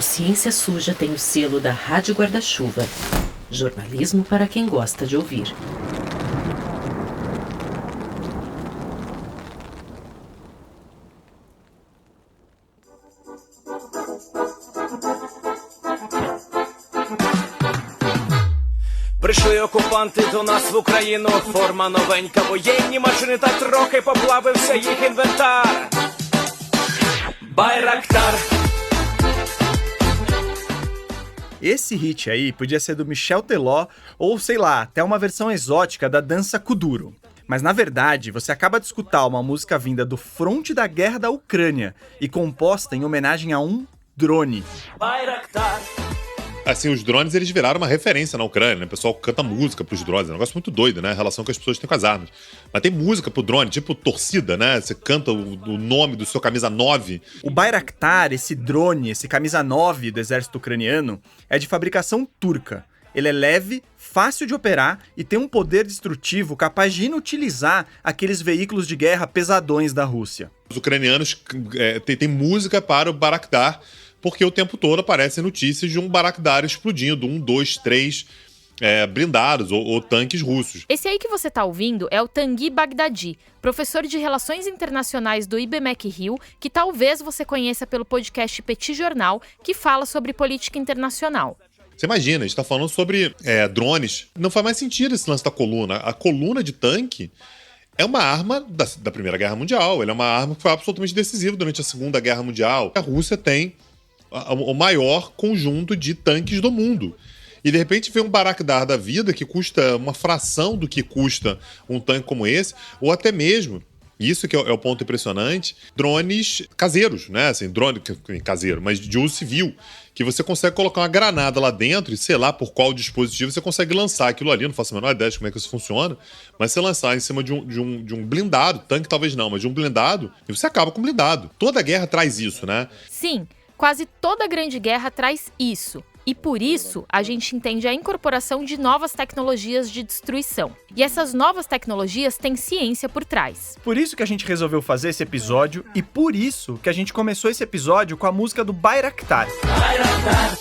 O Ciência Suja tem o selo da Rádio Guarda-Chuva. Jornalismo para quem gosta de ouvir. Прийшли окупанти до нас в Україну. Форма новенька, воєнні машини, та трохи поплавився їх інвентар. Байрактар. Esse hit aí podia ser do Michel Teló ou, sei lá, até uma versão exótica da dança Kuduro. Mas na verdade, você acaba de escutar uma música vinda do fronte da guerra da Ucrânia e composta em homenagem a um drone. Байрактар. Assim, os drones, eles viraram uma referência na Ucrânia, né? O pessoal canta música pros drones, é um negócio muito doido, né? A relação que as pessoas têm com as armas. Mas tem música pro drone, tipo torcida, né? Você canta o nome do seu camisa 9. O Bayraktar, esse drone, esse camisa 9 do exército ucraniano, é de fabricação turca. Ele é leve, fácil de operar e tem um poder destrutivo capaz de inutilizar aqueles veículos de guerra pesadões da Rússia. Os ucranianos têm música para o Bayraktar, porque o tempo todo aparecem notícias de um Bayraktar explodindo, 1, 2, 3 blindados ou tanques russos. Esse aí que você tá ouvindo é o Tanguy Bagdadi, professor de Relações Internacionais do IBMEC Rio, que talvez você conheça pelo podcast Petit Jornal, que fala sobre política internacional. Você imagina, a gente tá falando sobre drones. Não faz mais sentido esse lance da coluna. A coluna de tanque é uma arma da Primeira Guerra Mundial. Ela é uma arma que foi absolutamente decisiva durante a Segunda Guerra Mundial. A Rússia tem o maior conjunto de tanques do mundo. E de repente vem um Bayraktar da vida que custa uma fração do que custa um tanque como esse, ou até mesmo, isso que é o ponto impressionante, drones caseiros, né? Assim, drone caseiro, mas de uso civil, que você consegue colocar uma granada lá dentro e sei lá por qual dispositivo você consegue lançar aquilo ali. Não faço a menor ideia de como é que isso funciona, mas você lançar em cima de um blindado, tanque talvez não, mas de um blindado, e você acaba com o blindado. Toda guerra traz isso, né? Sim, quase toda grande guerra traz isso. E por isso, a gente entende a incorporação de novas tecnologias de destruição. E essas novas tecnologias têm ciência por trás. Por isso que a gente resolveu fazer esse episódio e por isso que a gente começou esse episódio com a música do Bayraktar. Bayraktar.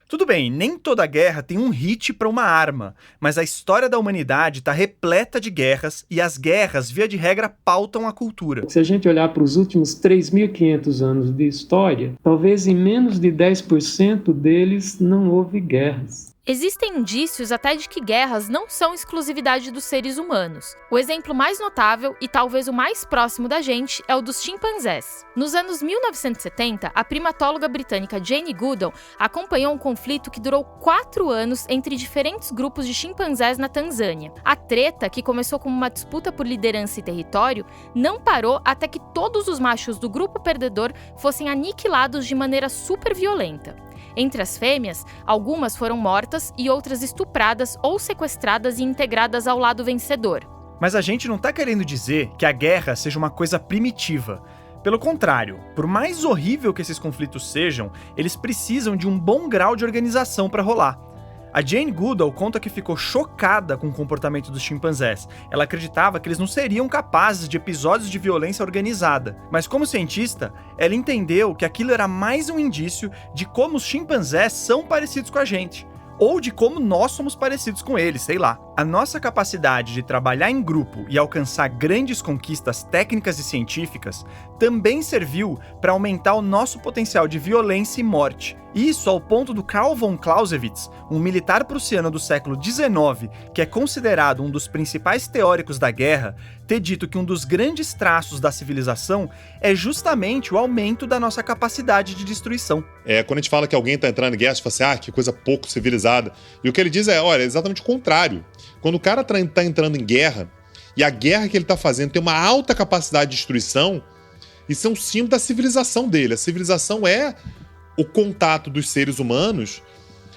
Tudo bem, nem toda guerra tem um hit para uma arma, mas a história da humanidade está repleta de guerras e as guerras, via de regra, pautam a cultura. Se a gente olhar para os últimos 3.500 anos de história, talvez em menos de 10% deles não houve guerras. Existem indícios até de que guerras não são exclusividade dos seres humanos. O exemplo mais notável e talvez o mais próximo da gente é o dos chimpanzés. Nos anos 1970, a primatóloga britânica Jane Goodall acompanhou um conflito que durou 4 anos entre diferentes grupos de chimpanzés na Tanzânia. A treta, que começou como uma disputa por liderança e território, não parou até que todos os machos do grupo perdedor fossem aniquilados de maneira super violenta. Entre as fêmeas, algumas foram mortas e outras estupradas ou sequestradas e integradas ao lado vencedor. Mas a gente não tá querendo dizer que a guerra seja uma coisa primitiva. Pelo contrário, por mais horrível que esses conflitos sejam, eles precisam de um bom grau de organização para rolar. A Jane Goodall conta que ficou chocada com o comportamento dos chimpanzés. Ela acreditava que eles não seriam capazes de episódios de violência organizada. Mas como cientista, ela entendeu que aquilo era mais um indício de como os chimpanzés são parecidos com a gente. Ou de como nós somos parecidos com eles, sei lá. A nossa capacidade de trabalhar em grupo e alcançar grandes conquistas técnicas e científicas também serviu para aumentar o nosso potencial de violência e morte. Isso ao ponto do Karl von Clausewitz, um militar prussiano do século XIX, que é considerado um dos principais teóricos da guerra, ter dito que um dos grandes traços da civilização é justamente o aumento da nossa capacidade de destruição. Quando a gente fala que alguém está entrando em guerra, a gente fala assim, que coisa pouco civilizada. E o que ele diz é, olha, é exatamente o contrário. Quando o cara está entrando em guerra, e a guerra que ele está fazendo tem uma alta capacidade de destruição, isso é um símbolo da civilização dele. A civilização é o contato dos seres humanos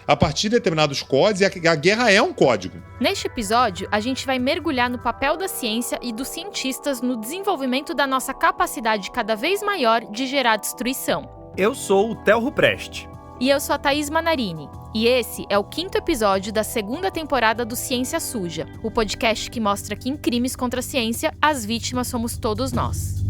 a partir de determinados códigos, e a guerra é um código. Neste episódio, a gente vai mergulhar no papel da ciência e dos cientistas no desenvolvimento da nossa capacidade cada vez maior de gerar destruição. Eu sou o Theo Ruprecht. E eu sou a Thaís Manarini. E esse é o 5º episódio da 2ª temporada do Ciência Suja, o podcast que mostra que em crimes contra a ciência, as vítimas somos todos nós.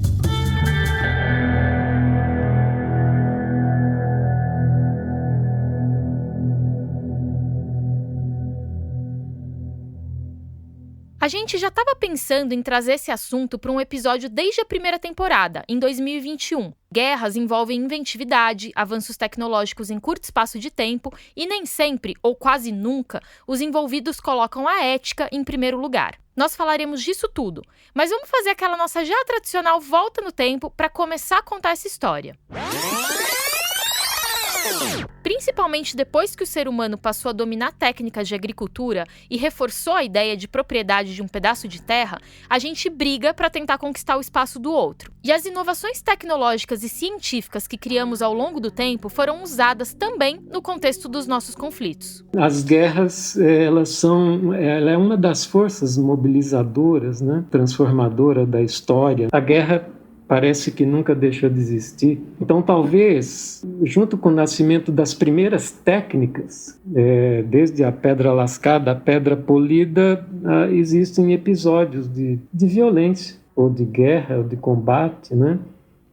A gente já estava pensando em trazer esse assunto para um episódio desde a primeira temporada, em 2021. Guerras envolvem inventividade, avanços tecnológicos em curto espaço de tempo e nem sempre, ou quase nunca, os envolvidos colocam a ética em primeiro lugar. Nós falaremos disso tudo, mas vamos fazer aquela nossa já tradicional volta no tempo para começar a contar essa história. Principalmente depois que o ser humano passou a dominar técnicas de agricultura e reforçou a ideia de propriedade de um pedaço de terra, a gente briga para tentar conquistar o espaço do outro. E as inovações tecnológicas e científicas que criamos ao longo do tempo foram usadas também no contexto dos nossos conflitos. As guerras, ela é uma das forças mobilizadoras, né, transformadora da história. A guerra parece que nunca deixou de existir. Então, talvez, junto com o nascimento das primeiras técnicas, desde a pedra lascada, a pedra polida, existem episódios de violência, ou de guerra, ou de combate, né?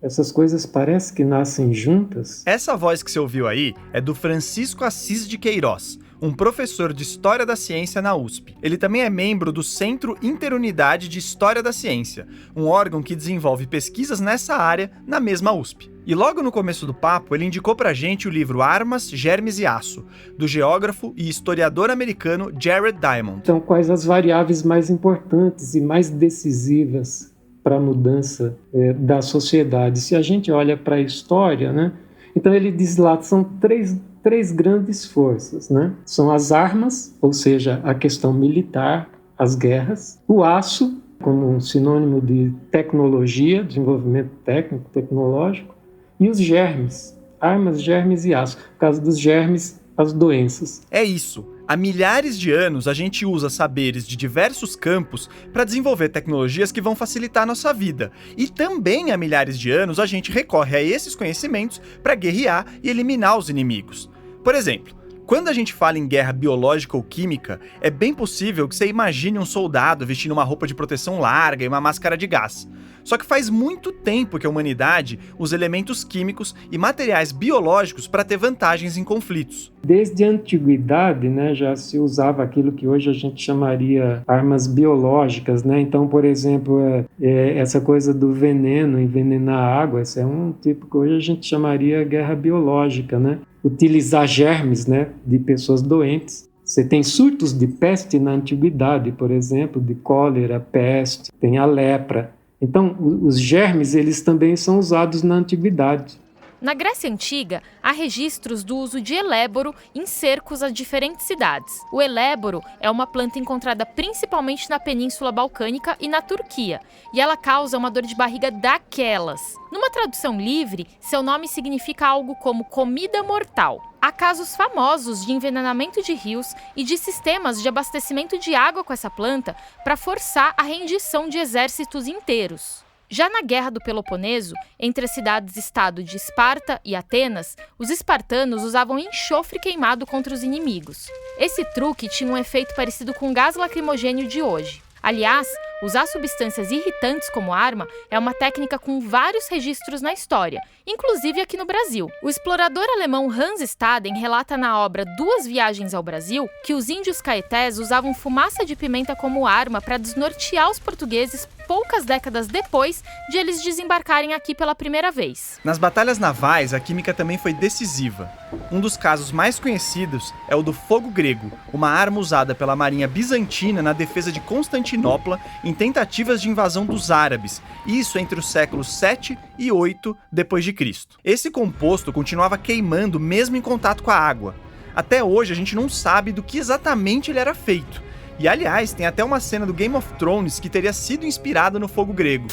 Essas coisas parecem que nascem juntas. Essa voz que você ouviu aí é do Francisco Assis de Queiroz, um professor de História da Ciência na USP. Ele também é membro do Centro Interunidade de História da Ciência, um órgão que desenvolve pesquisas nessa área na mesma USP. E logo no começo do papo, ele indicou pra gente o livro Armas, Germes e Aço, do geógrafo e historiador americano Jared Diamond. Então, quais as variáveis mais importantes e mais decisivas para a mudança da sociedade? Se a gente olha para a história, né? Então ele diz lá, são três grandes forças, né? São as armas, ou seja, a questão militar, as guerras, o aço, como um sinônimo de tecnologia, desenvolvimento técnico, tecnológico, e os germes, armas, germes e aço. No caso dos germes, as doenças. É isso. Há milhares de anos, a gente usa saberes de diversos campos para desenvolver tecnologias que vão facilitar a nossa vida. E também há milhares de anos, a gente recorre a esses conhecimentos para guerrear e eliminar os inimigos. Por exemplo, quando a gente fala em guerra biológica ou química, é bem possível que você imagine um soldado vestindo uma roupa de proteção larga e uma máscara de gás. Só que faz muito tempo que a humanidade usa elementos químicos e materiais biológicos para ter vantagens em conflitos. Desde a antiguidade, né, já se usava aquilo que hoje a gente chamaria armas biológicas, né? Então, por exemplo, essa coisa do veneno, envenenar a água, esse é um tipo que hoje a gente chamaria guerra biológica, né? Utilizar germes, né, de pessoas doentes. Você tem surtos de peste na antiguidade, por exemplo, de cólera, peste, tem a lepra. Então, os germes, eles também são usados na antiguidade. Na Grécia Antiga, há registros do uso de eléboro em cercos a diferentes cidades. O eléboro é uma planta encontrada principalmente na Península Balcânica e na Turquia, e ela causa uma dor de barriga daquelas. Numa tradução livre, seu nome significa algo como comida mortal. Há casos famosos de envenenamento de rios e de sistemas de abastecimento de água com essa planta para forçar a rendição de exércitos inteiros. Já na Guerra do Peloponeso, entre as cidades-estado de Esparta e Atenas, os espartanos usavam enxofre queimado contra os inimigos. Esse truque tinha um efeito parecido com o gás lacrimogênio de hoje. Aliás, usar substâncias irritantes como arma é uma técnica com vários registros na história, inclusive aqui no Brasil. O explorador alemão Hans Staden relata na obra Duas Viagens ao Brasil que os índios caetés usavam fumaça de pimenta como arma para desnortear os portugueses poucas décadas depois de eles desembarcarem aqui pela primeira vez. Nas batalhas navais, a química também foi decisiva. Um dos casos mais conhecidos é o do fogo grego, uma arma usada pela marinha bizantina na defesa de Constantinopla em tentativas de invasão dos árabes, isso entre os séculos 7 e 8 d.C. Esse composto continuava queimando mesmo em contato com a água. Até hoje a gente não sabe do que exatamente ele era feito. E aliás, tem até uma cena do Game of Thrones que teria sido inspirada no fogo grego.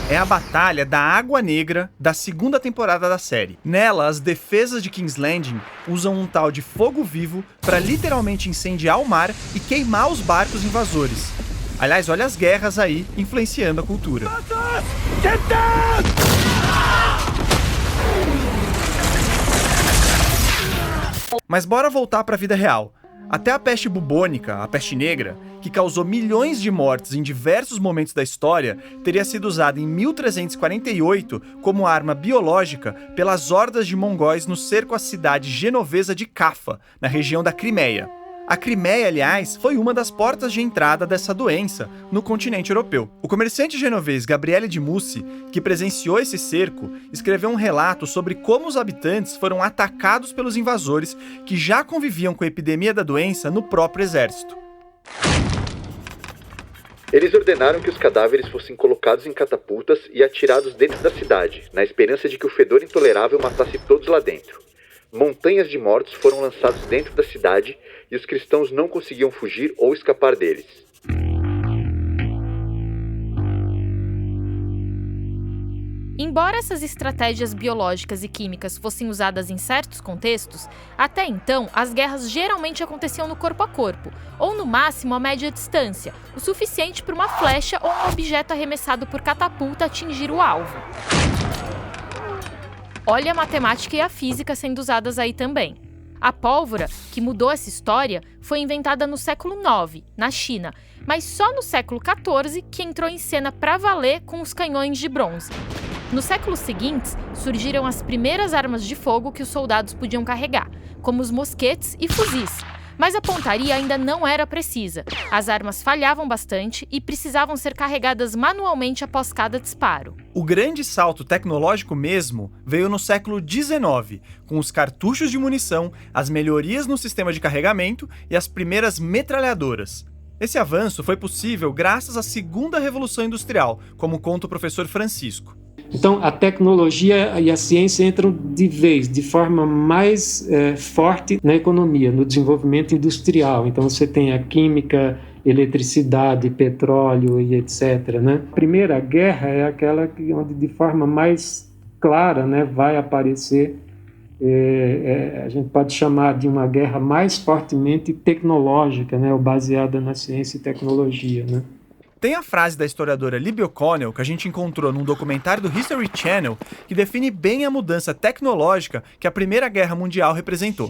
É a Batalha da Água Negra da segunda temporada da série. Nela, as defesas de King's Landing usam um tal de fogo vivo para literalmente incendiar o mar e queimar os barcos invasores. Aliás, olha as guerras aí influenciando a cultura. Mas bora voltar para a vida real. Até a peste bubônica, a peste negra, que causou milhões de mortes em diversos momentos da história, teria sido usada em 1348 como arma biológica pelas hordas de mongóis no cerco à cidade genovesa de Cafa, na região da Crimeia. A Crimeia, aliás, foi uma das portas de entrada dessa doença no continente europeu. O comerciante genovês Gabriele de Mussi, que presenciou esse cerco, escreveu um relato sobre como os habitantes foram atacados pelos invasores que já conviviam com a epidemia da doença no próprio exército. Eles ordenaram que os cadáveres fossem colocados em catapultas e atirados dentro da cidade, na esperança de que o fedor intolerável matasse todos lá dentro. Montanhas de mortos foram lançados dentro da cidade e os cristãos não conseguiam fugir ou escapar deles. Embora essas estratégias biológicas e químicas fossem usadas em certos contextos, até então as guerras geralmente aconteciam no corpo a corpo, ou no máximo a média distância, o suficiente para uma flecha ou um objeto arremessado por catapulta atingir o alvo. Olha a matemática e a física sendo usadas aí também. A pólvora, que mudou essa história, foi inventada no século IX, na China, mas só no século XIV que entrou em cena para valer com os canhões de bronze. Nos séculos seguintes, surgiram as primeiras armas de fogo que os soldados podiam carregar, como os mosquetes e fuzis. Mas a pontaria ainda não era precisa. As armas falhavam bastante e precisavam ser carregadas manualmente após cada disparo. O grande salto tecnológico mesmo veio no século XIX, com os cartuchos de munição, as melhorias no sistema de carregamento e as primeiras metralhadoras. Esse avanço foi possível graças à Segunda Revolução Industrial, como conta o professor Francisco. Então, a tecnologia e a ciência entram de vez, de forma mais forte na economia, no desenvolvimento industrial. Então, você tem a química, eletricidade, petróleo e etc. Né? A Primeira Guerra é aquela onde, de forma mais clara, né, vai aparecer, a gente pode chamar de uma guerra mais fortemente tecnológica, né, ou baseada na ciência e tecnologia, né? Tem a frase da historiadora Libby O'Connell, que a gente encontrou num documentário do History Channel, que define bem a mudança tecnológica que a Primeira Guerra Mundial representou.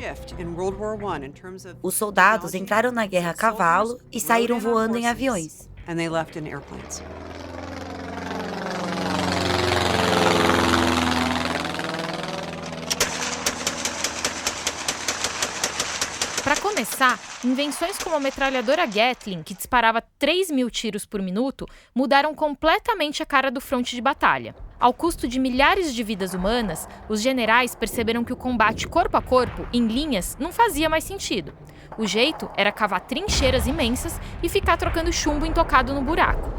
Os soldados entraram na guerra a cavalo e saíram voando em aviões. Para começar, invenções como a metralhadora Gatling, que disparava 3.000 tiros por minuto, mudaram completamente a cara do fronte de batalha. Ao custo de milhares de vidas humanas, os generais perceberam que o combate corpo a corpo, em linhas, não fazia mais sentido. O jeito era cavar trincheiras imensas e ficar trocando chumbo intocado no buraco.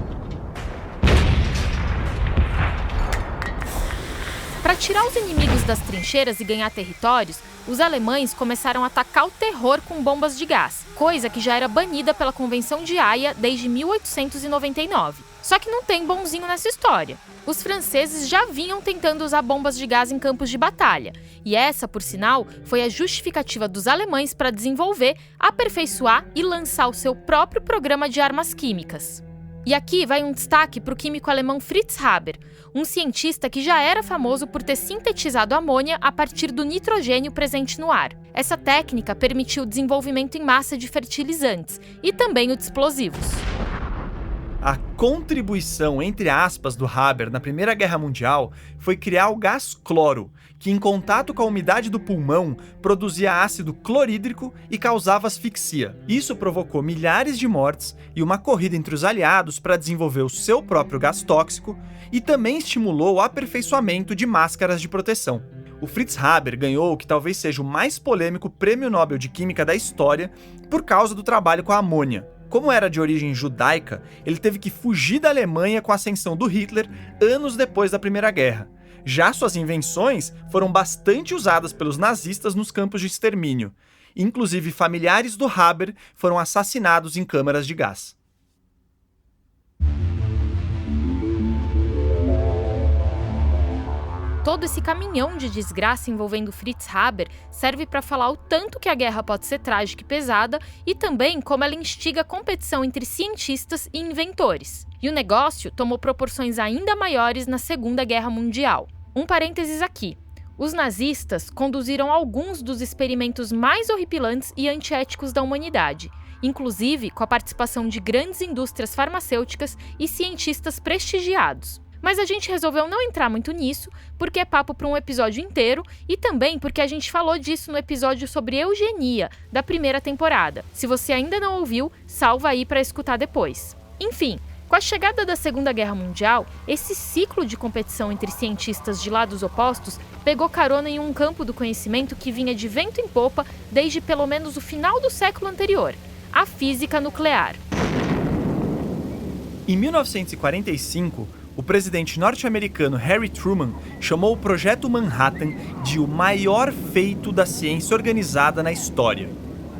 Para tirar os inimigos das trincheiras e ganhar territórios, os alemães começaram a atacar o terror com bombas de gás, coisa que já era banida pela Convenção de Haia desde 1899. Só que não tem bonzinho nessa história. Os franceses já vinham tentando usar bombas de gás em campos de batalha, e essa, por sinal, foi a justificativa dos alemães para desenvolver, aperfeiçoar e lançar o seu próprio programa de armas químicas. E aqui vai um destaque para o químico alemão Fritz Haber, um cientista que já era famoso por ter sintetizado amônia a partir do nitrogênio presente no ar. Essa técnica permitiu o desenvolvimento em massa de fertilizantes e também o de explosivos. A contribuição, entre aspas, do Haber na Primeira Guerra Mundial foi criar o gás cloro, que em contato com a umidade do pulmão produzia ácido clorídrico e causava asfixia. Isso provocou milhares de mortes e uma corrida entre os aliados para desenvolver o seu próprio gás tóxico e também estimulou o aperfeiçoamento de máscaras de proteção. O Fritz Haber ganhou o que talvez seja o mais polêmico prêmio Nobel de Química da história por causa do trabalho com a amônia. Como era de origem judaica, ele teve que fugir da Alemanha com a ascensão do Hitler anos depois da Primeira Guerra. Já suas invenções foram bastante usadas pelos nazistas nos campos de extermínio. Inclusive, familiares do Haber foram assassinados em câmaras de gás. Todo esse caminhão de desgraça envolvendo Fritz Haber serve para falar o tanto que a guerra pode ser trágica e pesada e também como ela instiga a competição entre cientistas e inventores. E o negócio tomou proporções ainda maiores na Segunda Guerra Mundial. Um parênteses aqui. Os nazistas conduziram alguns dos experimentos mais horripilantes e antiéticos da humanidade, inclusive com a participação de grandes indústrias farmacêuticas e cientistas prestigiados. Mas a gente resolveu não entrar muito nisso, porque é papo para um episódio inteiro e também porque a gente falou disso no episódio sobre eugenia, da primeira temporada. Se você ainda não ouviu, salva aí para escutar depois. Enfim, com a chegada da Segunda Guerra Mundial, esse ciclo de competição entre cientistas de lados opostos pegou carona em um campo do conhecimento que vinha de vento em popa desde pelo menos o final do século anterior, a física nuclear. Em 1945, o presidente norte-americano Harry Truman chamou o Projeto Manhattan de o maior feito da ciência organizada na história.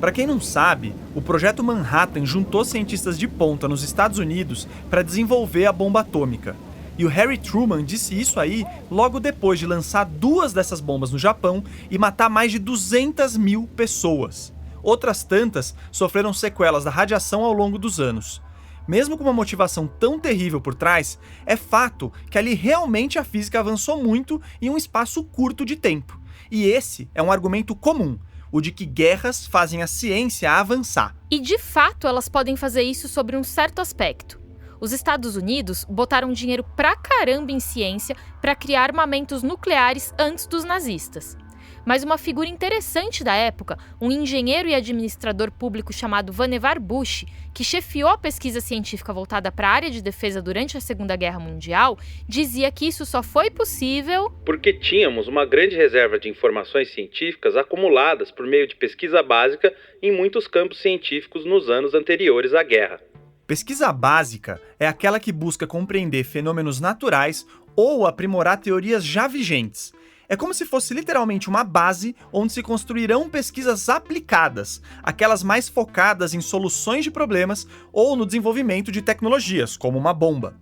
Para quem não sabe, o Projeto Manhattan juntou cientistas de ponta nos Estados Unidos para desenvolver a bomba atômica. E o Harry Truman disse isso aí logo depois de lançar 2 dessas bombas no Japão e matar mais de 200 mil pessoas. Outras tantas sofreram sequelas da radiação ao longo dos anos. Mesmo com uma motivação tão terrível por trás, é fato que ali realmente a física avançou muito em um espaço curto de tempo. E esse é um argumento comum, o de que guerras fazem a ciência avançar. E de fato elas podem fazer isso sobre um certo aspecto. Os Estados Unidos botaram dinheiro pra caramba em ciência para criar armamentos nucleares antes dos nazistas. Mas uma figura interessante da época, um engenheiro e administrador público chamado Vannevar Bush, que chefiou a pesquisa científica voltada para a área de defesa durante a Segunda Guerra Mundial, dizia que isso só foi possível porque tínhamos uma grande reserva de informações científicas acumuladas por meio de pesquisa básica em muitos campos científicos nos anos anteriores à guerra. Pesquisa básica é aquela que busca compreender fenômenos naturais ou aprimorar teorias já vigentes. É como se fosse literalmente uma base onde se construirão pesquisas aplicadas, aquelas mais focadas em soluções de problemas ou no desenvolvimento de tecnologias, como uma bomba.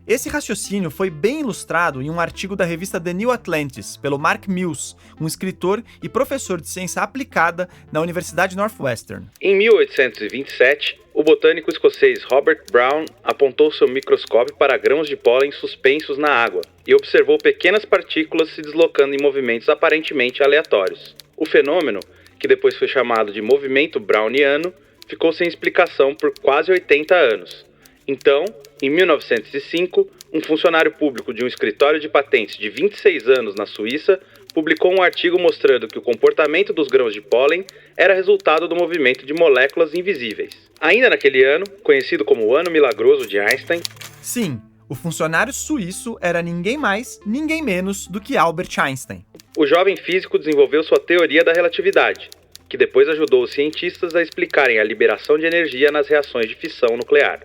Esse raciocínio foi bem ilustrado em um artigo da revista The New Atlantis, pelo Mark Mills, um escritor e professor de ciência aplicada na Universidade Northwestern. Em 1827, o botânico escocês Robert Brown apontou seu microscópio para grãos de pólen suspensos na água e observou pequenas partículas se deslocando em movimentos aparentemente aleatórios. O fenômeno, que depois foi chamado de movimento browniano, ficou sem explicação por quase 80 anos. Então, em 1905, um funcionário público de um escritório de patentes de 26 anos na Suíça publicou um artigo mostrando que o comportamento dos grãos de pólen era resultado do movimento de moléculas invisíveis. Ainda naquele ano, conhecido como o Ano Milagroso de Einstein... Sim, o funcionário suíço era ninguém mais, ninguém menos do que Albert Einstein. O jovem físico desenvolveu sua teoria da relatividade, que depois ajudou os cientistas a explicarem a liberação de energia nas reações de fissão nuclear.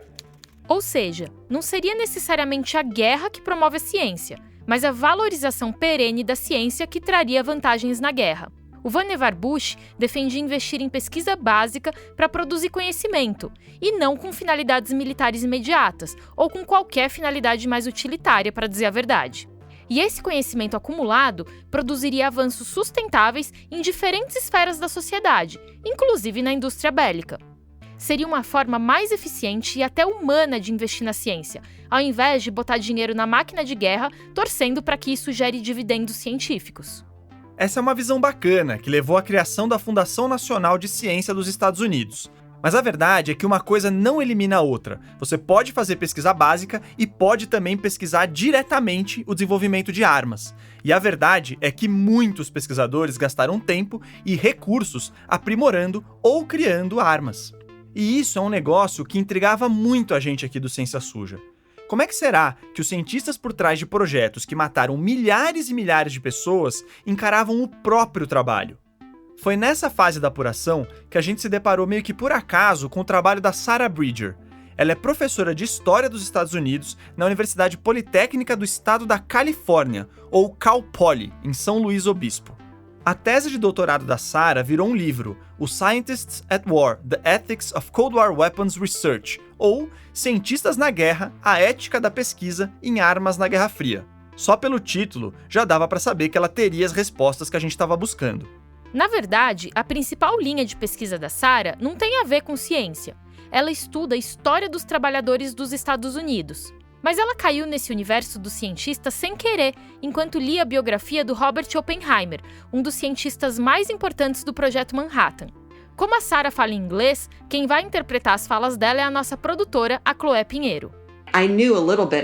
Ou seja, não seria necessariamente a guerra que promove a ciência, mas a valorização perene da ciência que traria vantagens na guerra. O Vannevar Bush defendia investir em pesquisa básica para produzir conhecimento, e não com finalidades militares imediatas, ou com qualquer finalidade mais utilitária, para dizer a verdade. E esse conhecimento acumulado produziria avanços sustentáveis em diferentes esferas da sociedade, inclusive na indústria bélica. Seria uma forma mais eficiente e até humana de investir na ciência, ao invés de botar dinheiro na máquina de guerra, torcendo para que isso gere dividendos científicos. Essa é uma visão bacana, que levou à criação da Fundação Nacional de Ciência dos Estados Unidos. Mas a verdade é que uma coisa não elimina a outra. Você pode fazer pesquisa básica e pode também pesquisar diretamente o desenvolvimento de armas. E a verdade é que muitos pesquisadores gastaram tempo e recursos aprimorando ou criando armas. E isso é um negócio que intrigava muito a gente aqui do Ciência Suja. Como é que será que os cientistas por trás de projetos que mataram milhares e milhares de pessoas encaravam o próprio trabalho? Foi nessa fase da apuração que a gente se deparou meio que por acaso com o trabalho da Sarah Bridger. Ela é professora de História dos Estados Unidos na Universidade Politécnica do Estado da Califórnia, ou Cal Poly, em São Luís Obispo. A tese de doutorado da Sarah virou um livro, o Scientists at War, The Ethics of Cold War Weapons Research, ou Cientistas na Guerra, a Ética da Pesquisa em Armas na Guerra Fria. Só pelo título, já dava para saber que ela teria as respostas que a gente estava buscando. Na verdade, a principal linha de pesquisa da Sarah não tem a ver com ciência. Ela estuda a história dos trabalhadores dos Estados Unidos. Mas ela caiu nesse universo dos cientistas sem querer, enquanto lia a biografia do Robert Oppenheimer, um dos cientistas mais importantes do Projeto Manhattan. Como a Sarah fala em inglês, quem vai interpretar as falas dela é a nossa produtora, a Chloé Pinheiro.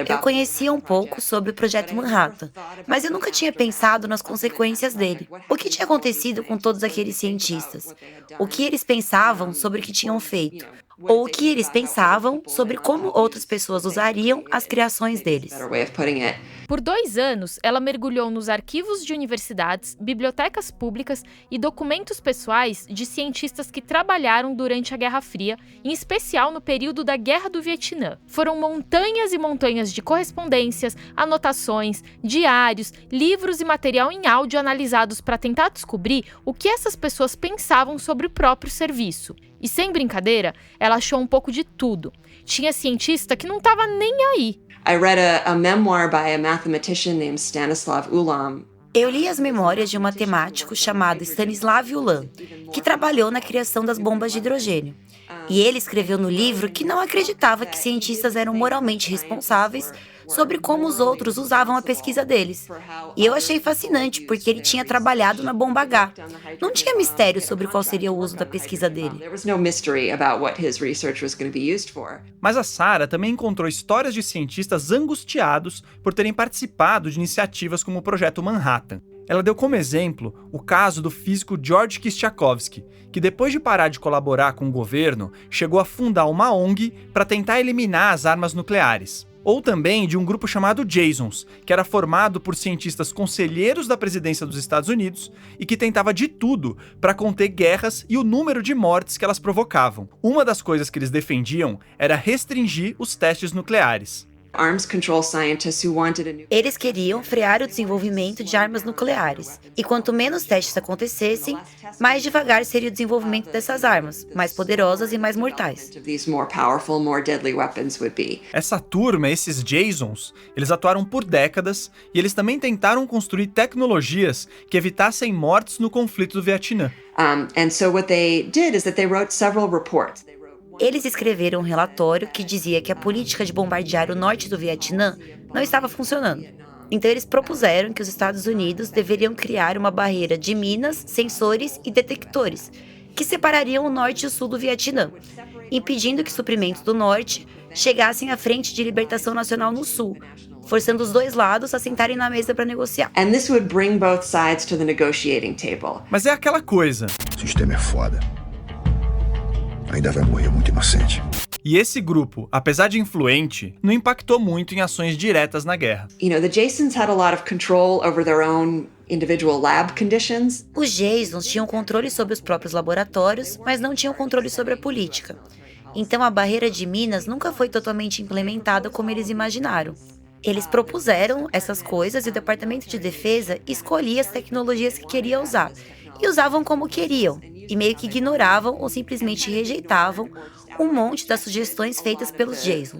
Eu conhecia um pouco sobre o Projeto Manhattan, mas eu nunca tinha pensado nas consequências dele. O que tinha acontecido com todos aqueles cientistas? O que eles pensavam sobre o que tinham feito? Ou o que eles pensavam sobre como outras pessoas usariam as criações deles. Por 2 anos, ela mergulhou nos arquivos de universidades, bibliotecas públicas e documentos pessoais de cientistas que trabalharam durante a Guerra Fria, em especial no período da Guerra do Vietnã. Foram montanhas e montanhas de correspondências, anotações, diários, livros e material em áudio analisados para tentar descobrir o que essas pessoas pensavam sobre o próprio serviço. E sem brincadeira, ela achou um pouco de tudo. Tinha cientista que não estava nem aí. Eu li as memórias de um matemático chamado Stanislav Ulam, que trabalhou na criação das bombas de hidrogênio. E ele escreveu no livro que não acreditava que cientistas eram moralmente responsáveis sobre como os outros usavam a pesquisa deles. E eu achei fascinante, porque ele tinha trabalhado na bomba H. Não tinha mistério sobre qual seria o uso da pesquisa dele. Mas a Sarah também encontrou histórias de cientistas angustiados por terem participado de iniciativas como o Projeto Manhattan. Ela deu como exemplo o caso do físico George Kistiakowsky, que depois de parar de colaborar com o governo, chegou a fundar uma ONG para tentar eliminar as armas nucleares. Ou também de um grupo chamado Jasons, que era formado por cientistas conselheiros da presidência dos Estados Unidos e que tentava de tudo para conter guerras e o número de mortes que elas provocavam. Uma das coisas que eles defendiam era restringir os testes nucleares. Eles queriam frear o desenvolvimento de armas nucleares. E quanto menos testes acontecessem, mais devagar seria o desenvolvimento dessas armas, mais poderosas e mais mortais. Essa turma, esses Jasons, eles atuaram por décadas e eles também tentaram construir tecnologias que evitassem mortes no conflito do Vietnã. Eles escreveram um relatório que dizia que a política de bombardear o norte do Vietnã não estava funcionando. Então eles propuseram que os Estados Unidos deveriam criar uma barreira de minas, sensores e detectores, que separariam o norte e o sul do Vietnã, impedindo que suprimentos do norte chegassem à Frente de Libertação Nacional no sul, forçando os dois lados a sentarem na mesa para negociar. Mas é aquela coisa. O sistema é foda. Ainda vai morrer muito inocente. E esse grupo, apesar de influente, não impactou muito em ações diretas na guerra. Os Jasons tinham controle sobre os próprios laboratórios, mas não tinham controle sobre a política. Então a barreira de minas nunca foi totalmente implementada como eles imaginaram. Eles propuseram essas coisas e o Departamento de Defesa escolhia as tecnologias que queria usar. E usavam como queriam, e meio que ignoravam ou simplesmente rejeitavam um monte das sugestões feitas pelos Jasons.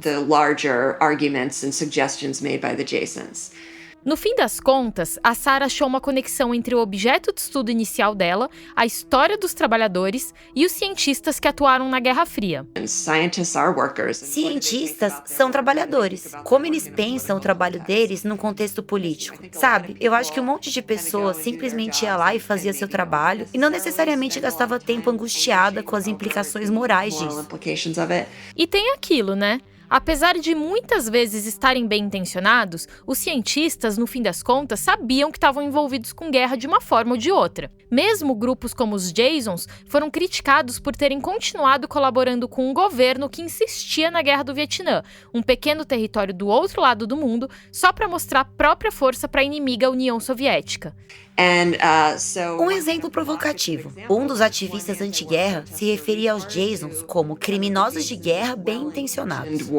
No fim das contas, a Sarah achou uma conexão entre o objeto de estudo inicial dela, a história dos trabalhadores e os cientistas que atuaram na Guerra Fria. Cientistas são trabalhadores. Como eles pensam o trabalho deles num contexto político? Sabe, eu acho que um monte de pessoas simplesmente ia lá e fazia seu trabalho e não necessariamente gastava tempo angustiada com as implicações morais disso. E tem aquilo, né? Apesar de muitas vezes estarem bem intencionados, os cientistas, no fim das contas, sabiam que estavam envolvidos com guerra de uma forma ou de outra. Mesmo grupos como os Jasons foram criticados por terem continuado colaborando com um governo que insistia na Guerra do Vietnã, um pequeno território do outro lado do mundo, só para mostrar própria força para a inimiga União Soviética. Um exemplo provocativo. Um dos ativistas anti-guerra se referia aos Jasons como criminosos de guerra bem intencionados.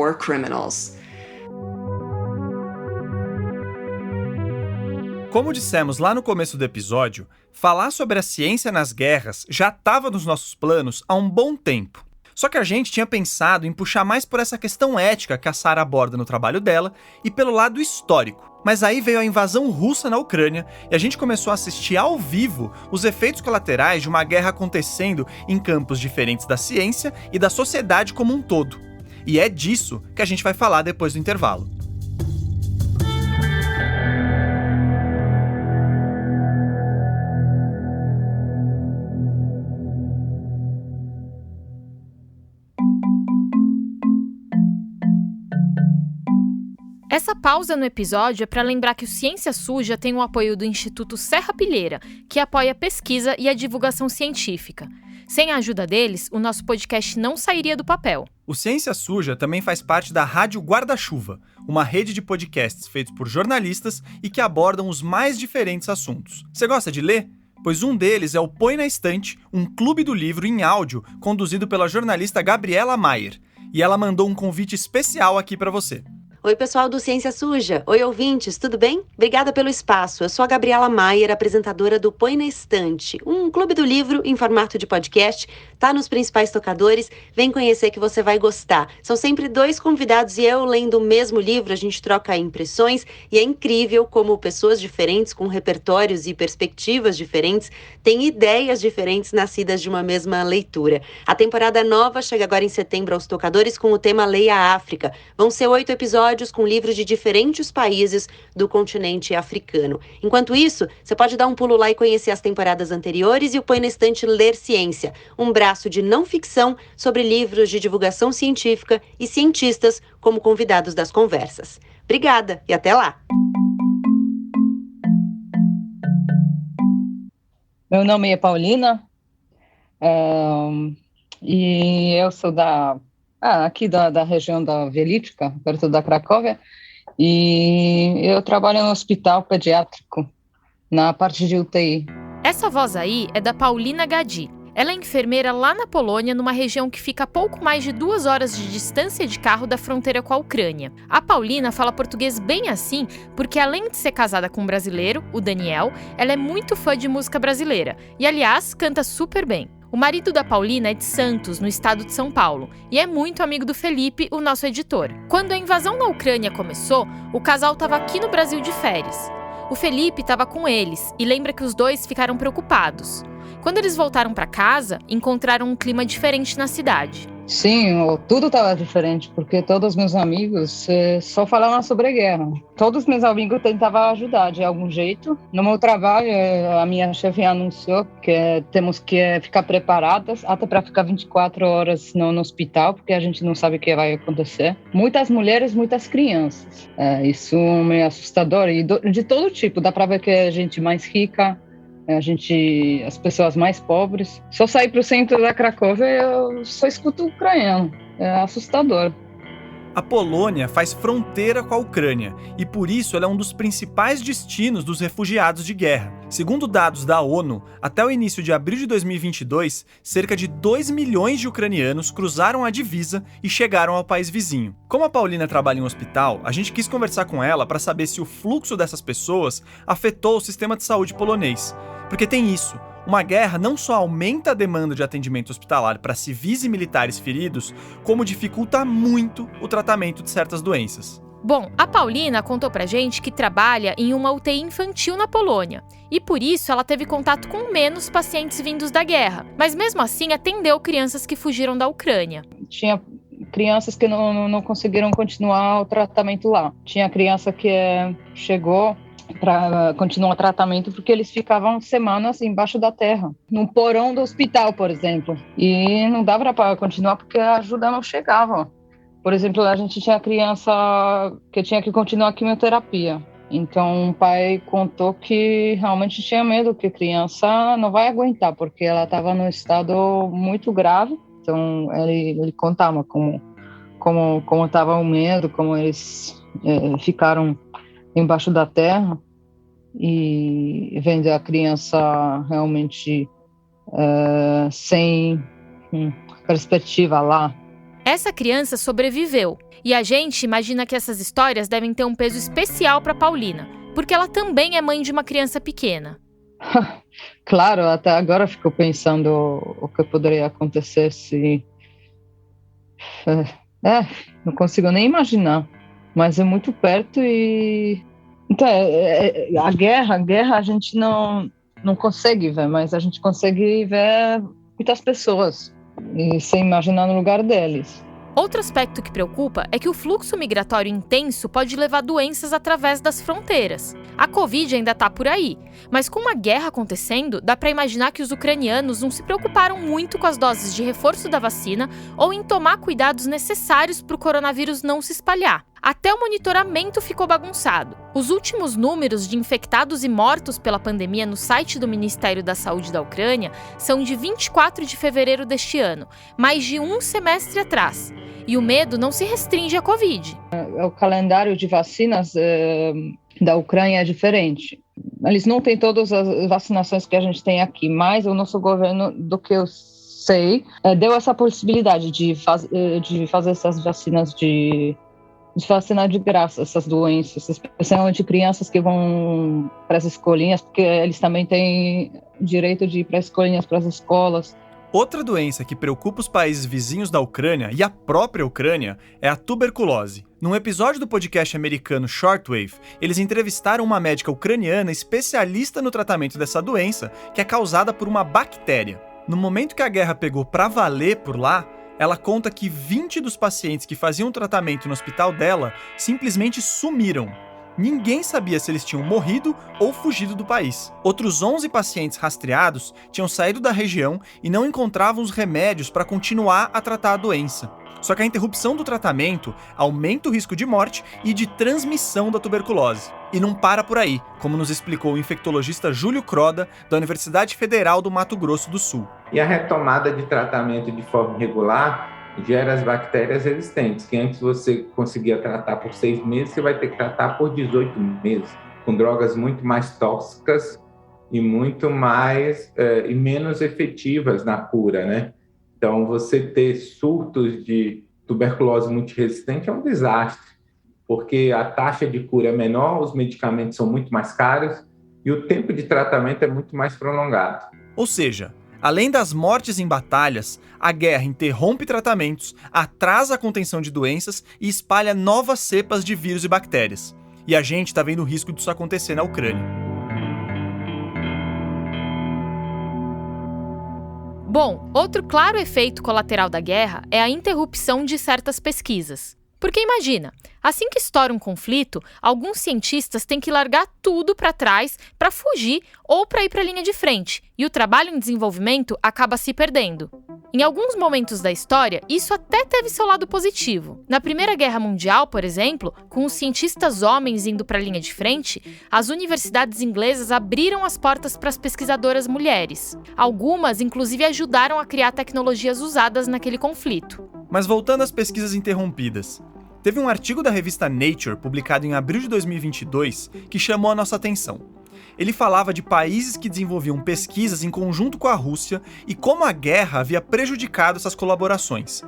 Como dissemos lá no começo do episódio, falar sobre a ciência nas guerras já estava nos nossos planos há um bom tempo. Só que a gente tinha pensado em puxar mais por essa questão ética que a Sarah aborda no trabalho dela e pelo lado histórico. Mas aí veio a invasão russa na Ucrânia e a gente começou a assistir ao vivo os efeitos colaterais de uma guerra acontecendo em campos diferentes da ciência e da sociedade como um todo. E é disso que a gente vai falar depois do intervalo. Essa pausa no episódio é para lembrar que o Ciência Suja tem o apoio do Instituto Serra Pilheira, que apoia a pesquisa e a divulgação científica. Sem a ajuda deles, o nosso podcast não sairia do papel. O Ciência Suja também faz parte da Rádio Guarda-Chuva, uma rede de podcasts feitos por jornalistas e que abordam os mais diferentes assuntos. Você gosta de ler? Pois um deles é o Põe na Estante, um clube do livro em áudio conduzido pela jornalista Gabriela Maier. E ela mandou um convite especial aqui para você. Oi, pessoal do Ciência Suja. Oi, ouvintes, tudo bem? Obrigada pelo espaço. Eu sou a Gabriela Maier, apresentadora do Põe na Estante, um clube do livro em formato de podcast. Tá nos principais tocadores. Vem conhecer que você vai gostar. São sempre 2 convidados e eu lendo o mesmo livro. A gente troca impressões e é incrível como pessoas diferentes, com repertórios e perspectivas diferentes, têm ideias diferentes nascidas de uma mesma leitura. A temporada nova chega agora em setembro aos tocadores com o tema Leia a África. Vão ser 8 episódios com livros de diferentes países do continente africano. Enquanto isso, você pode dar um pulo lá e conhecer as temporadas anteriores e o Põe na Estante Ler Ciência, um braço de não ficção sobre livros de divulgação científica e cientistas como convidados das conversas. Obrigada e até lá! Meu nome é Paulina e eu sou aqui da região da Wieliczka, perto da Cracóvia, e eu trabalho no hospital pediátrico, na parte de UTI. Essa voz aí é da Paulina Gadi. Ela é enfermeira lá na Polônia, numa região que fica a pouco mais de 2 horas de distância de carro da fronteira com a Ucrânia. A Paulina fala português bem assim, porque além de ser casada com um brasileiro, o Daniel, ela é muito fã de música brasileira e, aliás, canta super bem. O marido da Paulina é de Santos, no estado de São Paulo, e é muito amigo do Felipe, o nosso editor. Quando a invasão na Ucrânia começou, o casal estava aqui no Brasil de férias. O Felipe estava com eles e lembra que os dois ficaram preocupados. Quando eles voltaram para casa, encontraram um clima diferente na cidade. Sim, tudo estava diferente, porque todos os meus amigos só falavam sobre a guerra. Todos os meus amigos tentavam ajudar de algum jeito. No meu trabalho, a minha chefe anunciou que temos que ficar preparadas até para ficar 24 horas no hospital, porque a gente não sabe o que vai acontecer. Muitas mulheres, muitas crianças. Isso é meio assustador, e de todo tipo. Dá para ver que é gente mais rica, as pessoas mais pobres. Só sair para o centro da Cracóvia, eu só escuto ucraniano. É assustador. A Polônia faz fronteira com a Ucrânia e, por isso, ela é um dos principais destinos dos refugiados de guerra. Segundo dados da ONU, até o início de abril de 2022, cerca de 2 milhões de ucranianos cruzaram a divisa e chegaram ao país vizinho. Como a Paulina trabalha em um hospital, a gente quis conversar com ela para saber se o fluxo dessas pessoas afetou o sistema de saúde polonês. Porque tem isso, uma guerra não só aumenta a demanda de atendimento hospitalar para civis e militares feridos, como dificulta muito o tratamento de certas doenças. Bom, a Paulina contou pra gente que trabalha em uma UTI infantil na Polônia, e por isso ela teve contato com menos pacientes vindos da guerra, mas mesmo assim atendeu crianças que fugiram da Ucrânia. Tinha crianças que não conseguiram continuar o tratamento lá. Tinha criança que chegou para continuar o tratamento porque eles ficavam semanas embaixo da terra, no porão do hospital, por exemplo. E não dava para continuar porque a ajuda não chegava. Por exemplo, a gente tinha criança que tinha que continuar a quimioterapia. Então, o pai contou que realmente tinha medo que a criança não vai aguentar, porque ela estava num estado muito grave. Então, ele contava como estava o medo, como eles ficaram embaixo da terra e vendo a criança realmente sem perspectiva lá. Essa criança sobreviveu, e a gente imagina que essas histórias devem ter um peso especial para Paulina, porque ela também é mãe de uma criança pequena. Claro, até agora fico pensando o que poderia acontecer se... não consigo nem imaginar, mas é muito perto e... Então, a guerra a gente não consegue ver, mas a gente consegue ver muitas pessoas e se imaginar no lugar deles. Outro aspecto que preocupa é que o fluxo migratório intenso pode levar doenças através das fronteiras. A Covid ainda está por aí, mas com uma guerra acontecendo, dá para imaginar que os ucranianos não se preocuparam muito com as doses de reforço da vacina ou em tomar cuidados necessários para o coronavírus não se espalhar. Até o monitoramento ficou bagunçado. Os últimos números de infectados e mortos pela pandemia no site do Ministério da Saúde da Ucrânia são de 24 de fevereiro deste ano, mais de um semestre atrás. E o medo não se restringe à Covid. O calendário de vacinas da Ucrânia é diferente. Eles não têm todas as vacinações que a gente tem aqui, mas o nosso governo, do que eu sei, deu essa possibilidade de fazer essas vacinas de vacinar de graça essas doenças, especialmente crianças que vão para as escolinhas, porque eles também têm direito de ir para escolinhas, para as escolas. Outra doença que preocupa os países vizinhos da Ucrânia e a própria Ucrânia é a tuberculose. Num episódio do podcast americano Shortwave, eles entrevistaram uma médica ucraniana especialista no tratamento dessa doença, que é causada por uma bactéria. No momento que a guerra pegou pra valer por lá, ela conta que 20 dos pacientes que faziam tratamento no hospital dela simplesmente sumiram. Ninguém sabia se eles tinham morrido ou fugido do país. Outros 11 pacientes rastreados tinham saído da região e não encontravam os remédios para continuar a tratar a doença. Só que a interrupção do tratamento aumenta o risco de morte e de transmissão da tuberculose. E não para por aí, como nos explicou o infectologista Júlio Croda, da Universidade Federal do Mato Grosso do Sul. E a retomada de tratamento de forma regular gera as bactérias resistentes, que antes você conseguia tratar por 6 meses, você vai ter que tratar por 18 meses, com drogas muito mais tóxicas e muito mais e menos efetivas na cura, né? Então, você ter surtos de tuberculose multiresistente é um desastre, porque a taxa de cura é menor, os medicamentos são muito mais caros e o tempo de tratamento é muito mais prolongado. Ou seja, além das mortes em batalhas, a guerra interrompe tratamentos, atrasa a contenção de doenças e espalha novas cepas de vírus e bactérias. E a gente está vendo o risco disso acontecer na Ucrânia. Bom, outro claro efeito colateral da guerra é a interrupção de certas pesquisas. Porque imagina, assim que estoura um conflito, alguns cientistas têm que largar tudo para trás para fugir ou para ir para a linha de frente, e o trabalho em desenvolvimento acaba se perdendo. Em alguns momentos da história, isso até teve seu lado positivo. Na Primeira Guerra Mundial, por exemplo, com os cientistas homens indo para a linha de frente, as universidades inglesas abriram as portas para as pesquisadoras mulheres. Algumas, inclusive, ajudaram a criar tecnologias usadas naquele conflito. Mas voltando às pesquisas interrompidas, teve um artigo da revista Nature, publicado em abril de 2022, que chamou a nossa atenção. Ele falava de países que desenvolviam pesquisas em conjunto com a Rússia e como a guerra havia prejudicado essas colaborações.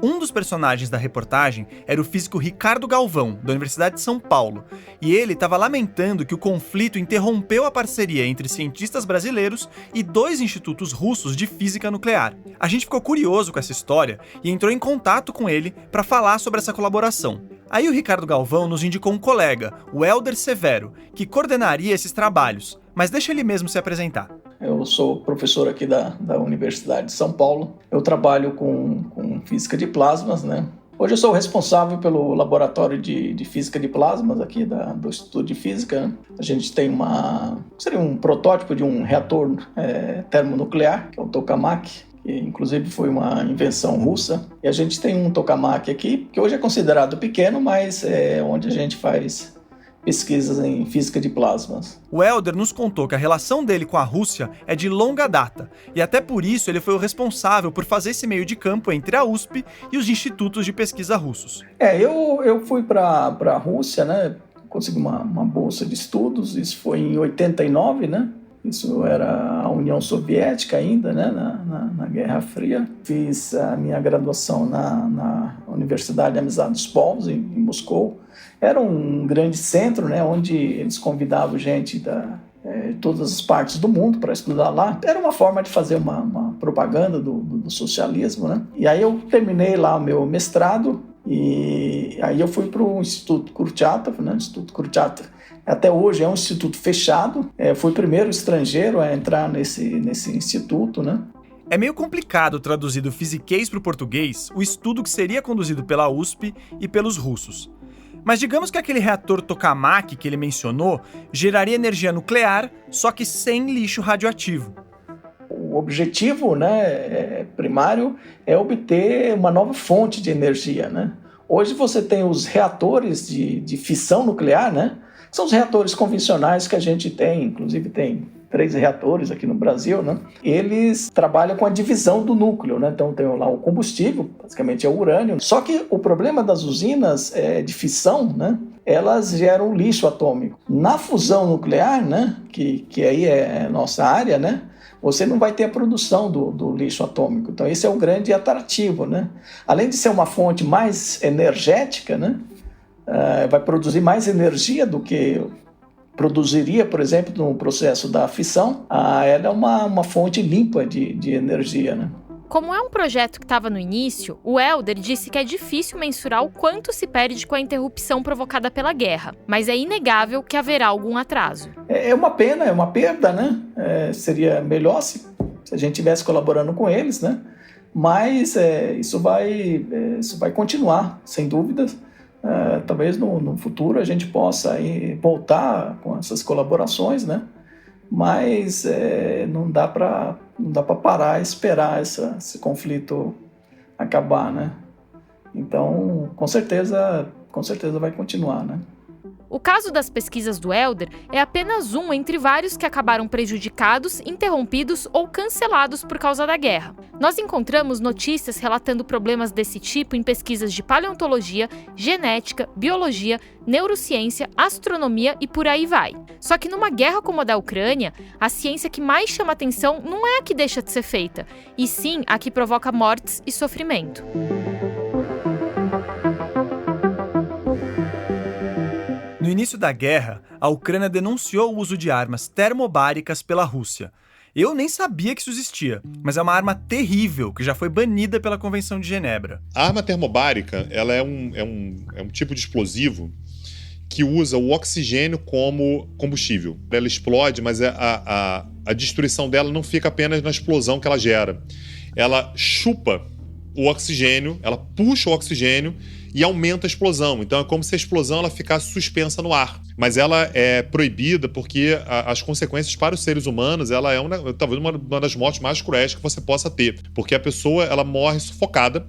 Um dos personagens da reportagem era o físico Ricardo Galvão, da Universidade de São Paulo, e ele estava lamentando que o conflito interrompeu a parceria entre cientistas brasileiros e 2 institutos russos de física nuclear. A gente ficou curioso com essa história e entrou em contato com ele para falar sobre essa colaboração. Aí o Ricardo Galvão nos indicou um colega, o Helder Severo, que coordenaria esses trabalhos, mas deixa ele mesmo se apresentar. Eu sou professor aqui da Universidade de São Paulo. Eu trabalho com física de plasmas, né? Hoje eu sou responsável pelo laboratório de física de plasmas aqui do Instituto de Física. A gente tem seria um protótipo de um reator termonuclear, que é o tokamak, que inclusive foi uma invenção russa. E a gente tem um tokamak aqui, que hoje é considerado pequeno, mas é onde a gente faz pesquisas em física de plasmas. O Helder nos contou que a relação dele com a Rússia é de longa data, e até por isso ele foi o responsável por fazer esse meio de campo entre a USP e os institutos de pesquisa russos. Eu fui para a Rússia, né? Consegui uma bolsa de estudos, isso foi em 89, né? Isso era a União Soviética ainda, né? Na Guerra Fria. Fiz a minha graduação na Universidade de Amizade dos Povos, em Moscou. Era um grande centro, né? Onde eles convidavam gente de todas as partes do mundo para estudar lá. Era uma forma de fazer uma propaganda do socialismo, né? E aí eu terminei lá o meu mestrado e aí eu fui para o Instituto Kurchatov, né? Instituto Kurchatov. Até hoje é um instituto fechado. Fui o primeiro estrangeiro a entrar nesse instituto, né? É meio complicado traduzir do fisiquês para o português o estudo que seria conduzido pela USP e pelos russos. Mas digamos que aquele reator tokamak que ele mencionou geraria energia nuclear, só que sem lixo radioativo. O objetivo, né, primário é obter uma nova fonte de energia, né? Hoje você tem os reatores de fissão nuclear, né? São os reatores convencionais que a gente tem, inclusive tem 3 reatores aqui no Brasil, né? Eles trabalham com a divisão do núcleo, né? Então tem lá o combustível, basicamente é o urânio. Só que o problema das usinas de fissão, né? Elas geram lixo atômico. Na fusão nuclear, né? Que aí é a nossa área, né? Você não vai ter a produção do lixo atômico. Então esse é um grande atrativo, né? Além de ser uma fonte mais energética, né? Vai produzir mais energia do que produziria, por exemplo, no processo da fissão. Ela é uma fonte limpa de energia, né? Como é um projeto que estava no início, o Helder disse que é difícil mensurar o quanto se perde com a interrupção provocada pela guerra, mas é inegável que haverá algum atraso. É uma pena, é uma perda, né? Seria melhor se a gente estivesse colaborando com eles, né? Mas isso vai continuar, sem dúvidas. Talvez no futuro a gente possa aí voltar com essas colaborações, né? Mas não dá para parar e esperar esse conflito acabar, né? Então, com certeza vai continuar, né? O caso das pesquisas do Helder é apenas um entre vários que acabaram prejudicados, interrompidos ou cancelados por causa da guerra. Nós encontramos notícias relatando problemas desse tipo em pesquisas de paleontologia, genética, biologia, neurociência, astronomia e por aí vai. Só que numa guerra como a da Ucrânia, a ciência que mais chama atenção não é a que deixa de ser feita, e sim a que provoca mortes e sofrimento. No início da guerra, a Ucrânia denunciou o uso de armas termobáricas pela Rússia. Eu nem sabia que isso existia, mas é uma arma terrível que já foi banida pela Convenção de Genebra. A arma termobárica ela é um tipo de explosivo que usa o oxigênio como combustível. Ela explode, mas a destruição dela não fica apenas na explosão que ela gera. Ela chupa o oxigênio, ela puxa o oxigênio e aumenta a explosão. Então é como se a explosão ela ficasse suspensa no ar. Mas ela é proibida porque as consequências para os seres humanos, ela é talvez uma das mortes mais cruéis que você possa ter. Porque a pessoa ela morre sufocada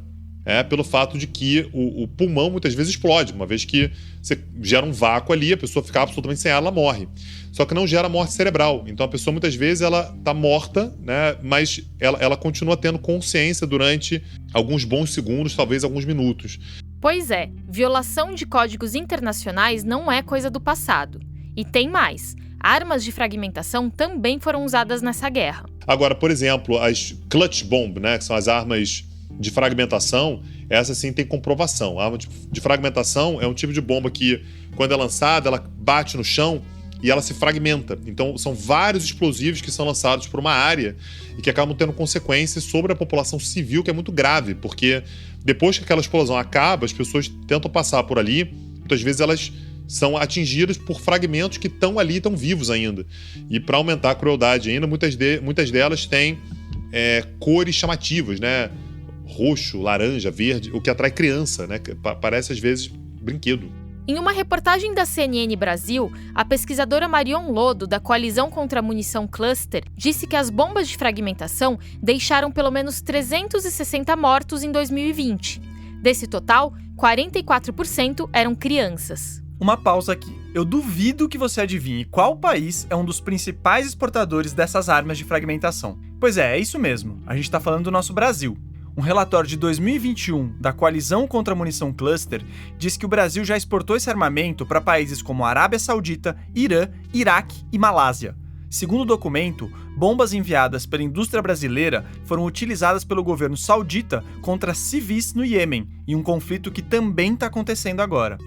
pelo fato de que o pulmão muitas vezes explode. Uma vez que você gera um vácuo ali, a pessoa fica absolutamente sem ar, ela morre. Só que não gera morte cerebral. Então a pessoa muitas vezes ela está morta, né, mas ela continua tendo consciência durante alguns bons segundos, talvez alguns minutos. Pois é, violação de códigos internacionais não é coisa do passado. E tem mais. Armas de fragmentação também foram usadas nessa guerra. Agora, por exemplo, as clutch bomb, né, que são as armas de fragmentação, essa sim tem comprovação. A arma de fragmentação é um tipo de bomba que, quando é lançada, ela bate no chão e ela se fragmenta. Então, são vários explosivos que são lançados por uma área e que acabam tendo consequências sobre a população civil, que é muito grave, porque depois que aquela explosão acaba, as pessoas tentam passar por ali, muitas vezes elas são atingidas por fragmentos que estão ali, estão vivos ainda. E para aumentar a crueldade ainda, muitas delas têm cores chamativas, né? Roxo, laranja, verde, o que atrai criança, né? Parece às vezes brinquedo. Em uma reportagem da CNN Brasil, a pesquisadora Marion Lodo, da Coalizão contra a Munição Cluster, disse que as bombas de fragmentação deixaram pelo menos 360 mortos em 2020. Desse total, 44% eram crianças. Uma pausa aqui. Eu duvido que você adivinhe qual país é um dos principais exportadores dessas armas de fragmentação. Pois é isso mesmo. A gente está falando do nosso Brasil. Um relatório de 2021 da Coalizão contra a Munição Cluster diz que o Brasil já exportou esse armamento para países como Arábia Saudita, Irã, Iraque e Malásia. Segundo o documento, bombas enviadas pela indústria brasileira foram utilizadas pelo governo saudita contra civis no Iêmen, em um conflito que também está acontecendo agora.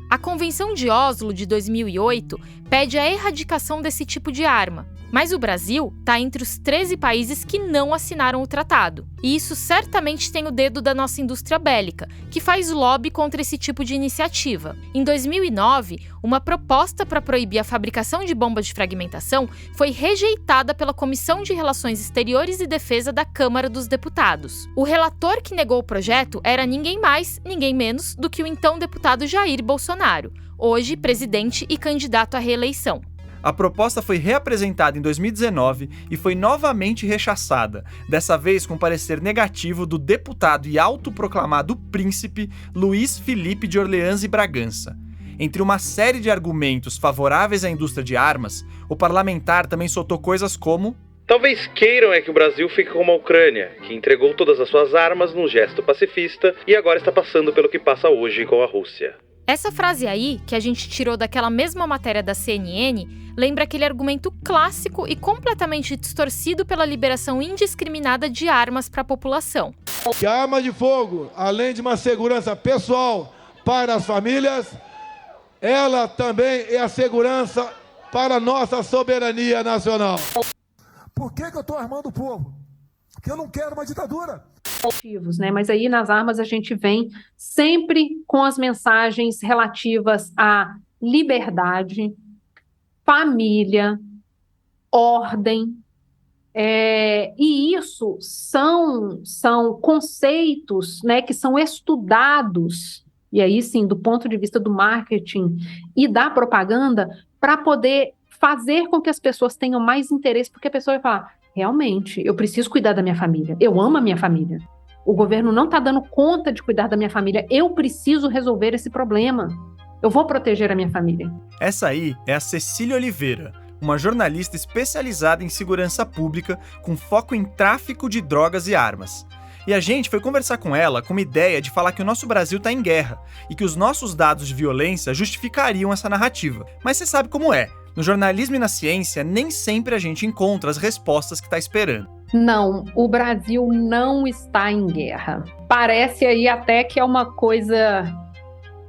A Convenção de Oslo de 2008 pede a erradicação desse tipo de arma, mas o Brasil está entre os 13 países que não assinaram o tratado. E isso certamente tem o dedo da nossa indústria bélica, que faz lobby contra esse tipo de iniciativa. Em 2009, uma proposta para proibir a fabricação de bombas de fragmentação foi rejeitada pela Comissão de Relações Exteriores e Defesa da Câmara dos Deputados. O relator que negou o projeto era ninguém mais, ninguém menos do que o então deputado Jair Bolsonaro, hoje presidente e candidato à reeleição. A proposta foi reapresentada em 2019 e foi novamente rechaçada, dessa vez com parecer negativo do deputado e autoproclamado príncipe Luiz Felipe de Orleans e Bragança. Entre uma série de argumentos favoráveis à indústria de armas, o parlamentar também soltou coisas como: talvez queiram que o Brasil fique como a Ucrânia, que entregou todas as suas armas num gesto pacifista e agora está passando pelo que passa hoje com a Rússia. Essa frase aí, que a gente tirou daquela mesma matéria da CNN, lembra aquele argumento clássico e completamente distorcido pela liberação indiscriminada de armas para a população. E a arma de fogo, além de uma segurança pessoal para as famílias, ela também é a segurança para a nossa soberania nacional. Por que eu estou armando o povo? Porque eu não quero uma ditadura. Né? Mas aí nas armas a gente vem sempre com as mensagens relativas à liberdade, família, ordem, e isso são conceitos, né, que são estudados, e aí sim, do ponto de vista do marketing e da propaganda, para poder fazer com que as pessoas tenham mais interesse, porque a pessoa vai falar: realmente, eu preciso cuidar da minha família, eu amo a minha família, o governo não está dando conta de cuidar da minha família, eu preciso resolver esse problema, eu vou proteger a minha família. Essa aí é a Cecília Oliveira, uma jornalista especializada em segurança pública com foco em tráfico de drogas e armas. E a gente foi conversar com ela com uma ideia de falar que o nosso Brasil está em guerra e que os nossos dados de violência justificariam essa narrativa. Mas você sabe como é. No jornalismo e na ciência, nem sempre a gente encontra as respostas que está esperando. Não, o Brasil não está em guerra. Parece aí até que é uma coisa,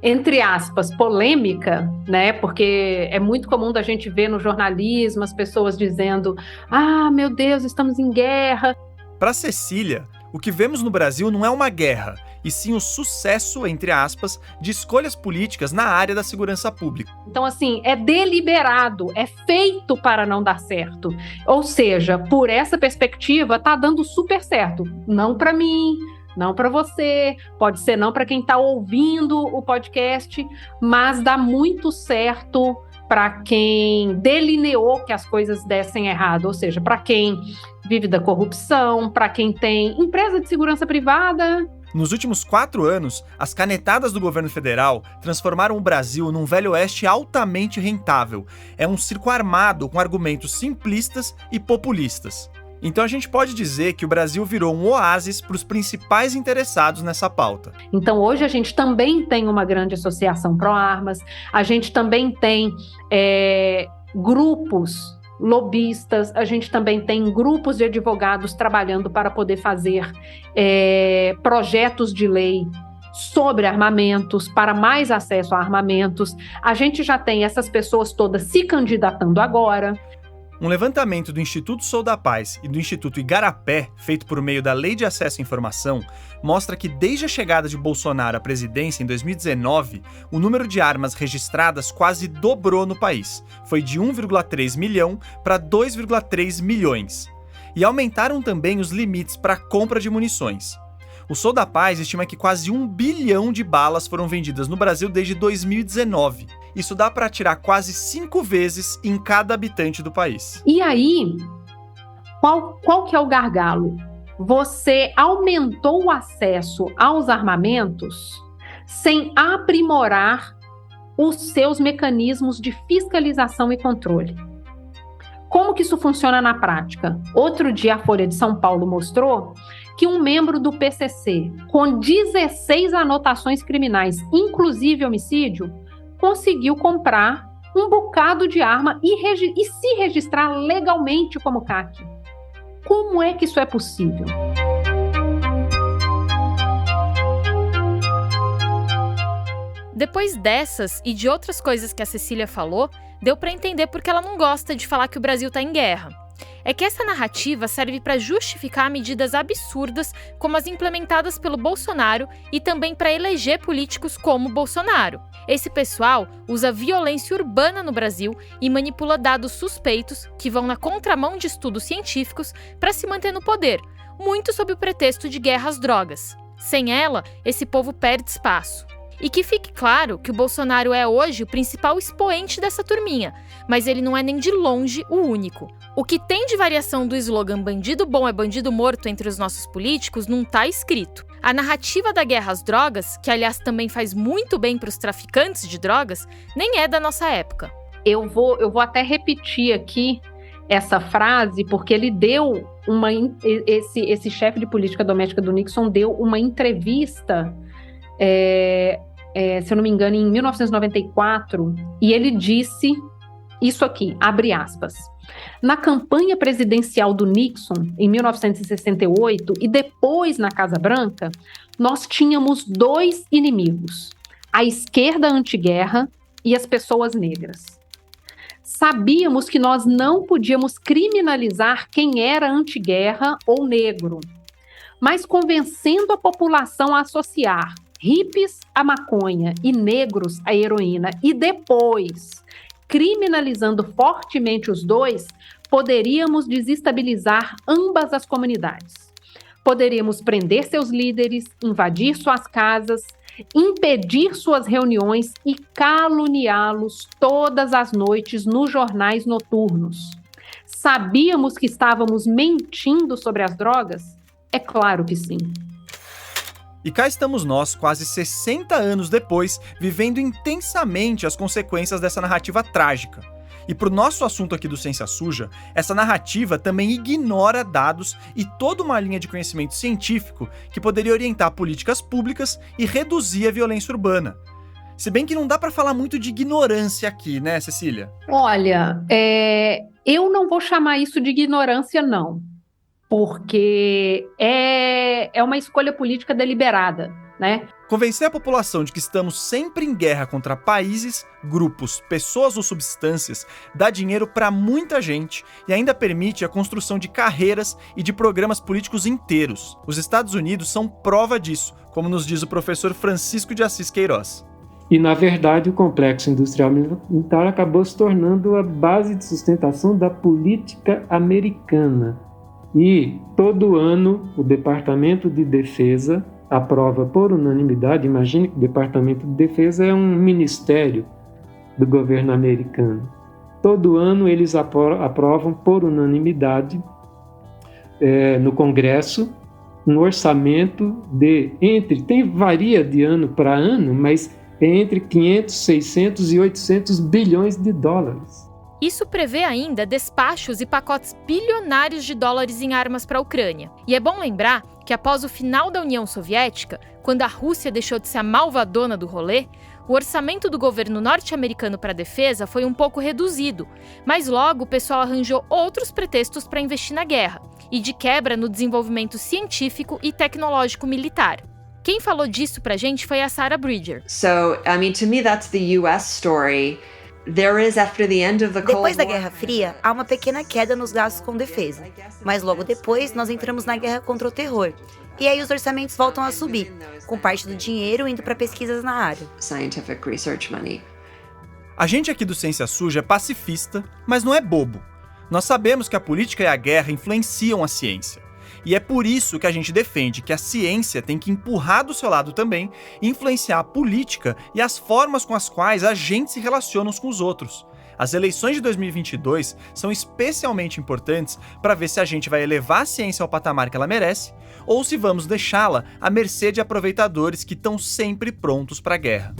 entre aspas, polêmica, né? Porque é muito comum da gente ver no jornalismo as pessoas dizendo: ah, meu Deus, estamos em guerra. Para Cecília, o que vemos no Brasil não é uma guerra, e sim o sucesso, entre aspas, de escolhas políticas na área da segurança pública. Então, assim, é deliberado, é feito para não dar certo. Ou seja, por essa perspectiva, tá dando super certo. Não para mim, não para você, pode ser não para quem está ouvindo o podcast, mas dá muito certo para quem delineou que as coisas dessem errado, ou seja, para quem vive da corrupção, para quem tem empresa de segurança privada. Nos últimos 4 anos, as canetadas do governo federal transformaram o Brasil num velho oeste altamente rentável. É um circo armado com argumentos simplistas e populistas. Então a gente pode dizer que o Brasil virou um oásis para os principais interessados nessa pauta. Então hoje a gente também tem uma grande associação pró-armas, a gente também tem grupos lobistas, a gente também tem grupos de advogados trabalhando para poder fazer projetos de lei sobre armamentos, para mais acesso a armamentos. A gente já tem essas pessoas todas se candidatando agora. Um levantamento do Instituto Sou da Paz e do Instituto Igarapé, feito por meio da Lei de Acesso à Informação, mostra que desde a chegada de Bolsonaro à presidência em 2019, o número de armas registradas quase dobrou no país. Foi de 1,3 milhão para 2,3 milhões. E aumentaram também os limites para a compra de munições. O Sou da Paz estima que quase 1 bilhão de balas foram vendidas no Brasil desde 2019. Isso dá para atirar quase 5 vezes em cada habitante do país. E aí, qual que é o gargalo? Você aumentou o acesso aos armamentos sem aprimorar os seus mecanismos de fiscalização e controle. Como que isso funciona na prática? Outro dia a Folha de São Paulo mostrou que um membro do PCC, com 16 anotações criminais, inclusive homicídio, conseguiu comprar um bocado de arma e se registrar legalmente como CAC. Como é que isso é possível? Depois dessas e de outras coisas que a Cecília falou, deu para entender porque ela não gosta de falar que o Brasil está em guerra. É que essa narrativa serve para justificar medidas absurdas como as implementadas pelo Bolsonaro e também para eleger políticos como Bolsonaro. Esse pessoal usa violência urbana no Brasil e manipula dados suspeitos que vão na contramão de estudos científicos para se manter no poder, muito sob o pretexto de guerra às drogas. Sem ela, esse povo perde espaço. E que fique claro que o Bolsonaro é hoje o principal expoente dessa turminha, mas ele não é nem de longe o único. O que tem de variação do slogan bandido bom é bandido morto entre os nossos políticos não tá escrito. A narrativa da guerra às drogas, que aliás também faz muito bem para os traficantes de drogas, nem é da nossa época. Eu vou até repetir aqui essa frase, porque ele deu esse chefe de política doméstica do Nixon deu uma entrevista, se eu não me engano, em 1994, e ele disse isso aqui, abre aspas. Na campanha presidencial do Nixon, em 1968, e depois na Casa Branca, nós tínhamos 2 inimigos, a esquerda anti-guerra e as pessoas negras. Sabíamos que nós não podíamos criminalizar quem era anti-guerra ou negro, mas convencendo a população a associar hippies à maconha e negros à heroína e depois criminalizando fortemente os dois, poderíamos desestabilizar ambas as comunidades. Poderíamos prender seus líderes, invadir suas casas, impedir suas reuniões e caluniá-los todas as noites nos jornais noturnos. Sabíamos que estávamos mentindo sobre as drogas? É claro que sim. E cá estamos nós, quase 60 anos depois, vivendo intensamente as consequências dessa narrativa trágica. E pro nosso assunto aqui do Ciência Suja, essa narrativa também ignora dados e toda uma linha de conhecimento científico que poderia orientar políticas públicas e reduzir a violência urbana. Se bem que não dá pra falar muito de ignorância aqui, né, Cecília? Olha, eu não vou chamar isso de ignorância, não. Porque é uma escolha política deliberada, né? Convencer a população de que estamos sempre em guerra contra países, grupos, pessoas ou substâncias dá dinheiro para muita gente e ainda permite a construção de carreiras e de programas políticos inteiros. Os Estados Unidos são prova disso, como nos diz o professor Francisco de Assis Queiroz. E, na verdade, o complexo industrial militar acabou se tornando a base de sustentação da política americana. E, todo ano, o Departamento de Defesa aprova por unanimidade, imagine que o Departamento de Defesa é um ministério do governo americano. Todo ano eles aprovam por unanimidade no Congresso um orçamento varia de ano para ano, mas é entre 500, 600 e 800 bilhões de dólares. Isso prevê ainda despachos e pacotes bilionários de dólares em armas para a Ucrânia. E é bom lembrar que após o final da União Soviética, quando a Rússia deixou de ser a malvadona do rolê, o orçamento do governo norte-americano para a defesa foi um pouco reduzido, mas logo o pessoal arranjou outros pretextos para investir na guerra, e de quebra no desenvolvimento científico e tecnológico militar. Quem falou disso pra gente foi a Sarah Bridger. To me that's the US story. Depois da Guerra Fria, há uma pequena queda nos gastos com defesa, mas logo depois nós entramos na guerra contra o terror. E aí os orçamentos voltam a subir, com parte do dinheiro indo para pesquisas na área. Scientific research money. A gente aqui do Ciência Suja é pacifista, mas não é bobo. Nós sabemos que a política e a guerra influenciam a ciência. E é por isso que a gente defende que a ciência tem que empurrar do seu lado também e influenciar a política e as formas com as quais a gente se relaciona uns com os outros. As eleições de 2022 são especialmente importantes para ver se a gente vai elevar a ciência ao patamar que ela merece ou se vamos deixá-la à mercê de aproveitadores que estão sempre prontos para a guerra.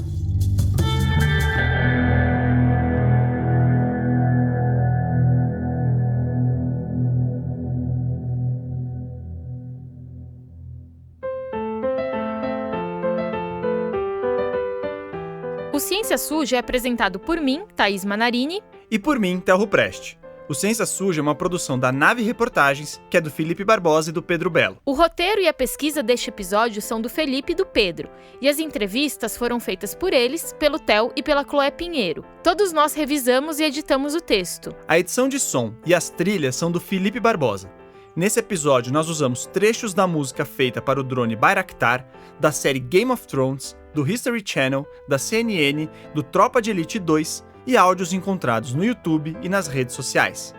O Ciência Suja é apresentado por mim, Thaís Manarini. E por mim, Telro Preste. O Ciência Suja é uma produção da Nave Reportagens, que é do Felipe Barbosa e do Pedro Belo. O roteiro e a pesquisa deste episódio são do Felipe e do Pedro, e as entrevistas foram feitas por eles, pelo Theo e pela Chloé Pinheiro. Todos nós revisamos e editamos o texto. A edição de som e as trilhas são do Felipe Barbosa. Nesse episódio, nós usamos trechos da música feita para o drone Bayraktar, da série Game of Thrones, do History Channel, da CNN, do Tropa de Elite 2 e áudios encontrados no YouTube e nas redes sociais.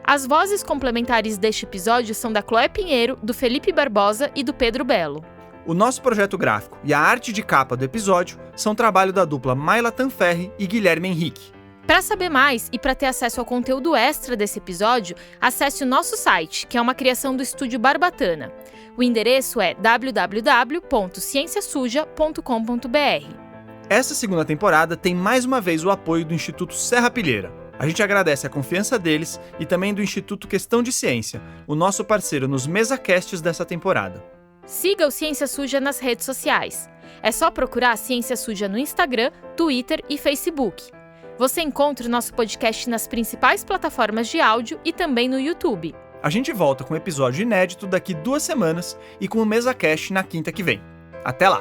As vozes complementares deste episódio são da Chloé Pinheiro, do Felipe Barbosa e do Pedro Belo. O nosso projeto gráfico e a arte de capa do episódio são trabalho da dupla Mayla Tanferri e Guilherme Henrique. Para saber mais e para ter acesso ao conteúdo extra desse episódio, acesse o nosso site, que é uma criação do Estúdio Barbatana. O endereço é www.cienciasuja.com.br. Essa segunda temporada tem mais uma vez o apoio do Instituto Serra Pilheira. A gente agradece a confiança deles e também do Instituto Questão de Ciência, o nosso parceiro nos mesacasts dessa temporada. Siga o Ciência Suja nas redes sociais. É só procurar Ciência Suja no Instagram, Twitter e Facebook. Você encontra o nosso podcast nas principais plataformas de áudio e também no YouTube. A gente volta com um episódio inédito daqui 2 semanas e com o mesacast na quinta que vem. Até lá!